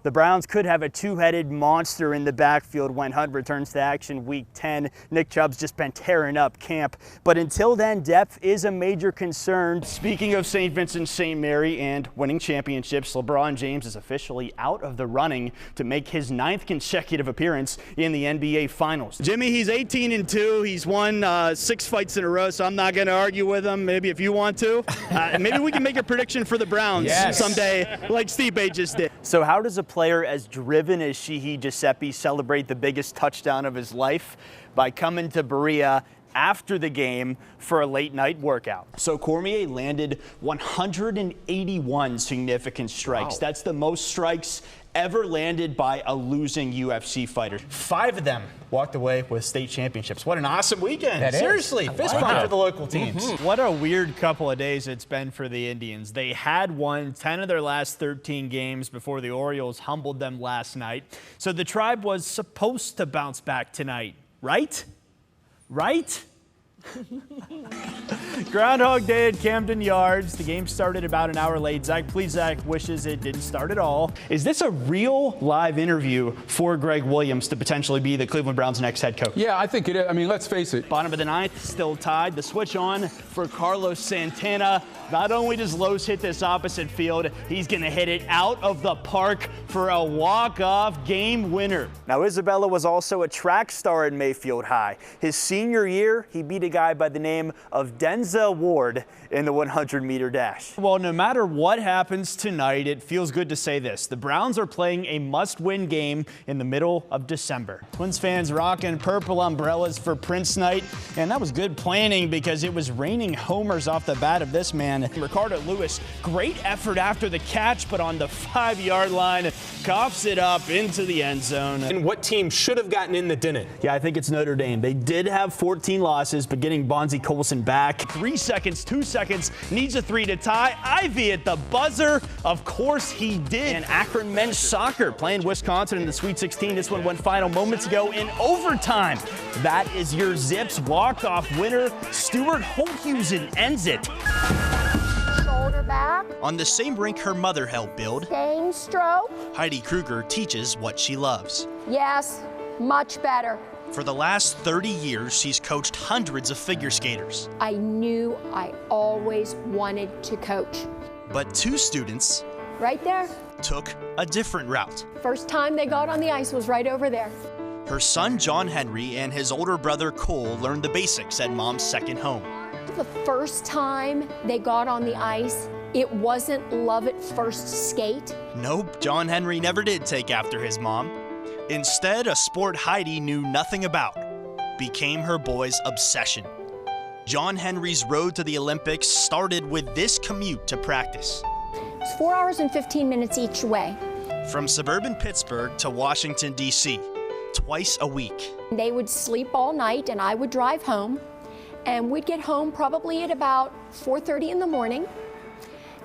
The Browns could have a two-headed monster in the backfield when Hunt returns to action Week 10. Nick Chubb's just been tearing up camp. But until then, depth is a major concern. Speaking of St. Vincent St. Mary and winning championships, LeBron James is officially out of the running to make his 9th consecutive appearance in the NBA Finals. Jimmy, he's 18-2. He's won 6 fights in a row, so I'm not going to argue with him. Maybe if you want to. Maybe we can make a prediction for the Browns someday, like Stipe just did. So how does a player as driven as Sheehy Giuseppe celebrate the biggest touchdown of his life? By coming to Berea after the game for a late night workout. So Cormier landed 181 significant strikes. Wow. That's the most strikes ever landed by a losing UFC fighter. 5 of them walked away with state championships. What an awesome weekend. Seriously, fist bump for the local teams. What a weird couple of days it's been for the Indians. They had won 10 of their last 13 games before the Orioles humbled them last night. So the Tribe was supposed to bounce back tonight, right? Right? Groundhog Day at Camden Yards. The game started about an hour late. Zach Plesac wishes it didn't start at all. Is this a real live interview for Greg Williams to potentially be the Cleveland Browns' next head coach? Yeah, I think it is. I mean, let's face it. Bottom of the 9th, still tied. The switch on for Carlos Santana. Not only does Lowe's hit this opposite field, he's going to hit it out of the park for a walk-off game winner. Now, Isabella was also a track star at Mayfield High. His senior year, he beat a guy by the name of Denzel Ward in the 100-meter dash. Well, no matter what happens tonight, it feels good to say this. The Browns are playing a must-win game in the middle of December. Twins fans rocking purple umbrellas for Prince Night, and that was good planning because it was raining homers off the bat of this man. Ricardo Lewis, great effort after the catch, but on the 5-yard line, coughs it up into the end zone. And what team should have gotten in that didn't? Yeah, I think it's Notre Dame. They did have 14 losses, but getting Bonzi Colson back. 3 seconds, 2 seconds, needs a 3 to tie. Ivy at the buzzer. Of course he did. And Akron men's soccer playing Wisconsin in the Sweet 16. This one went final moments ago in overtime. That is your Zips walk-off winner. Stuart Holthusen ends it. Shoulder back. On the same rink her mother helped build, Staying stroke. Heidi Kruger teaches what she loves. Yes, much better. For the last 30 years, she's coached hundreds of figure skaters. I knew I always wanted to coach. But 2 students Right there. took a different route. First time they got on the ice was right over there. Her son John Henry and his older brother Cole learned the basics at Mom's second home. The first time they got on the ice, it wasn't love at first skate. Nope, John Henry never did take after his mom. Instead, a sport Heidi knew nothing about became her boy's obsession. John Henry's road to the Olympics started with this commute to practice. It's 4 hours and 15 minutes each way. From suburban Pittsburgh to Washington, D.C., twice a week. They would sleep all night and I would drive home. And we'd get home probably at about 4:30 in the morning.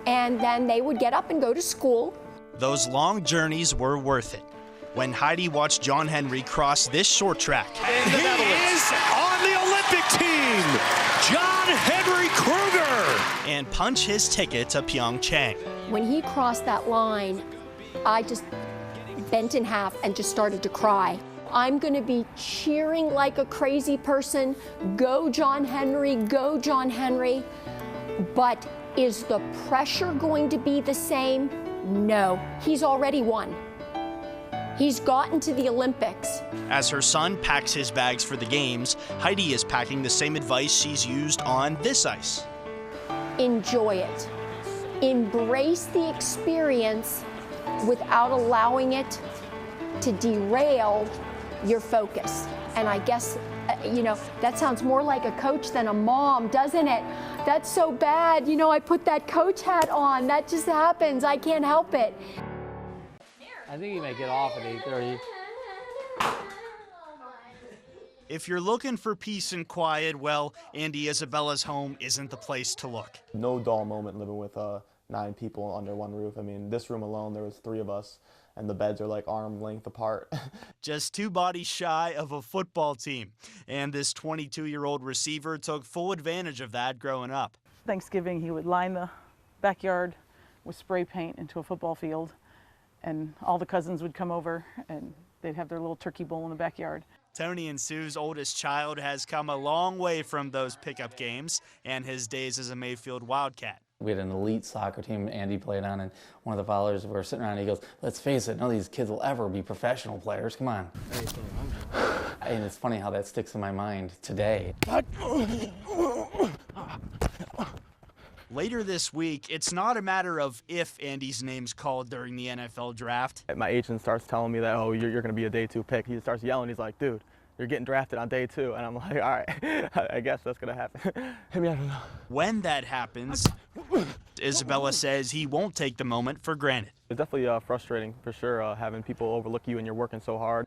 And then they would get up and go to school. Those long journeys were worth it when Heidi watched John Henry cross this short track. And he is on the Olympic team, John Henry Kruger. And punch his ticket to Pyeongchang. When he crossed that line, I just bent in half and just started to cry. I'm going to be cheering like a crazy person. Go, John Henry, go, John Henry. But is the pressure going to be the same? No, he's already won. He's gotten to the Olympics. As her son packs his bags for the games, Heidi is packing the same advice she's used on this ice. Enjoy it. Embrace the experience without allowing it to derail your focus. And I guess, that sounds more like a coach than a mom, doesn't it? That's so bad. I put that coach hat on. That just happens. I can't help it. I think he may get off at 8:30. If you're looking for peace and quiet, well, Andy Isabella's home isn't the place to look. No dull moment living with 9 people under one roof. I mean, this room alone, there was 3 of us, and the beds are like arm length apart. Just 2 bodies shy of a football team. And this 22-year-old receiver took full advantage of that growing up. Thanksgiving, he would line the backyard with spray paint into a football field and all the cousins would come over and they'd have their little turkey bowl in the backyard. Tony and Sue's oldest child has come a long way from those pickup games and his days as a Mayfield Wildcat. We had an elite soccer team Andy played on, and one of the followers were sitting around and he goes, let's face it, none of these kids will ever be professional players, come on. And it's funny how that sticks in my mind today. Later this week, it's not a matter of if Andy's name's called during the NFL draft. My agent starts telling me that, oh, you're going to be a day 2 pick. He starts yelling. He's like, dude, you're getting drafted on day 2. And I'm like, all right, I guess that's going to happen. I mean, I don't know. When that happens, Isabella says he won't take the moment for granted. It's definitely frustrating, for sure, having people overlook you and you're working so hard.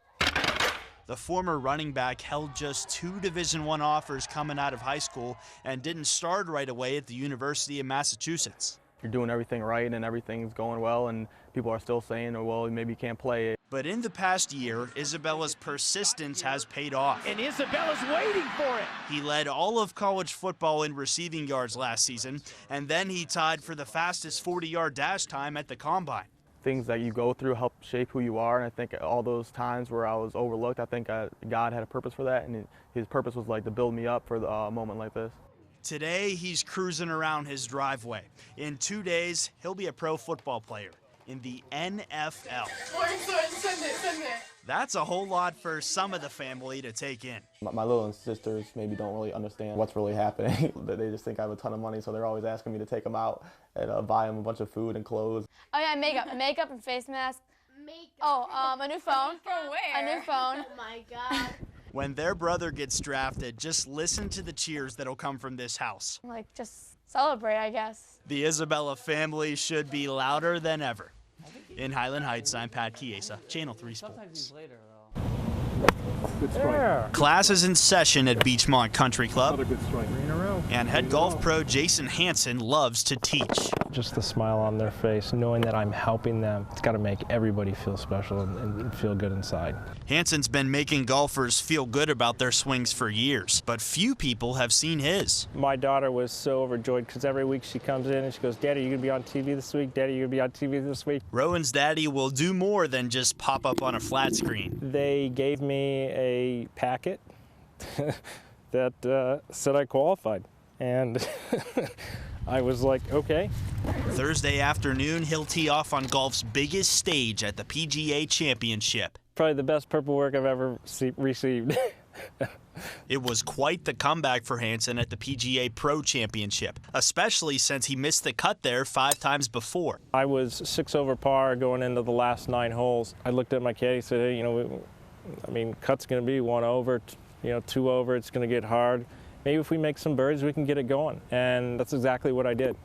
The former running back held just 2 Division I offers coming out of high school and didn't start right away at the University of Massachusetts. You're doing everything right and everything's going well, and people are still saying, oh, well, maybe you can't play. But in the past year, Isabella's persistence has paid off. And Isabella's waiting for it. He led all of college football in receiving yards last season, and then he tied for the fastest 40-yard dash time at the Combine. Things that you go through help shape who you are, and I think all those times where I was overlooked, I think God had a purpose for that, and his purpose was like to build me up for a moment like this. Today, he's cruising around his driveway. In 2 days, he'll be a pro football player in the NFL. That's a whole lot for some of the family to take in. My little sisters maybe don't really understand what's really happening. They just think I have a ton of money, so they're always asking me to take them out and buy them a bunch of food and clothes. Oh yeah, makeup and face mask. A new phone. For where? A new phone. Oh my God. When their brother gets drafted, just listen to the cheers that'll come from this house. Like, just celebrate, I guess. The Isabella family should be louder than ever. In Highland Heights, I'm Pat Chiesa, Channel 3 Sports. Good strike. Class is in session at Beachmont Country Club, Another good strike. and head golf pro Jason Hansen loves to teach. Just the smile on their face, knowing that I'm helping them, it's got to make everybody feel special and feel good inside. Hansen's been making golfers feel good about their swings for years, but few people have seen his. My daughter was so overjoyed because every week she comes in and she goes, Daddy, you going to be on TV this week? Daddy, you going to be on TV this week? Rowan's daddy will do more than just pop up on a flat screen. They gave me a packet that said I qualified, and I was like, okay. Thursday afternoon, he'll tee off on golf's biggest stage at the PGA Championship. Probably the best paperwork I've ever received. It was quite the comeback for Hansen at the PGA Pro Championship, especially since he missed the cut there 5 times before. I was 6 over par going into the last 9 holes. I looked at my caddy and said, hey, cut's going to be 1 over, 2 over, it's going to get hard. Maybe if we make some birdies, we can get it going. And that's exactly what I did.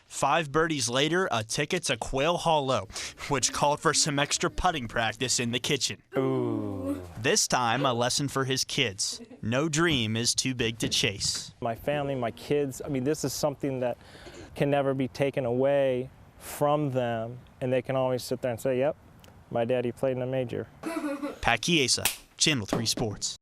5 birdies later, a ticket to Quail Hollow, which called for some extra putting practice in the kitchen. Ooh. This time, a lesson for his kids. No dream is too big to chase. My family, my kids, this is something that can never be taken away from them. And they can always sit there and say, yep, my daddy played in a major. Pat Chiesa, Channel 3 Sports.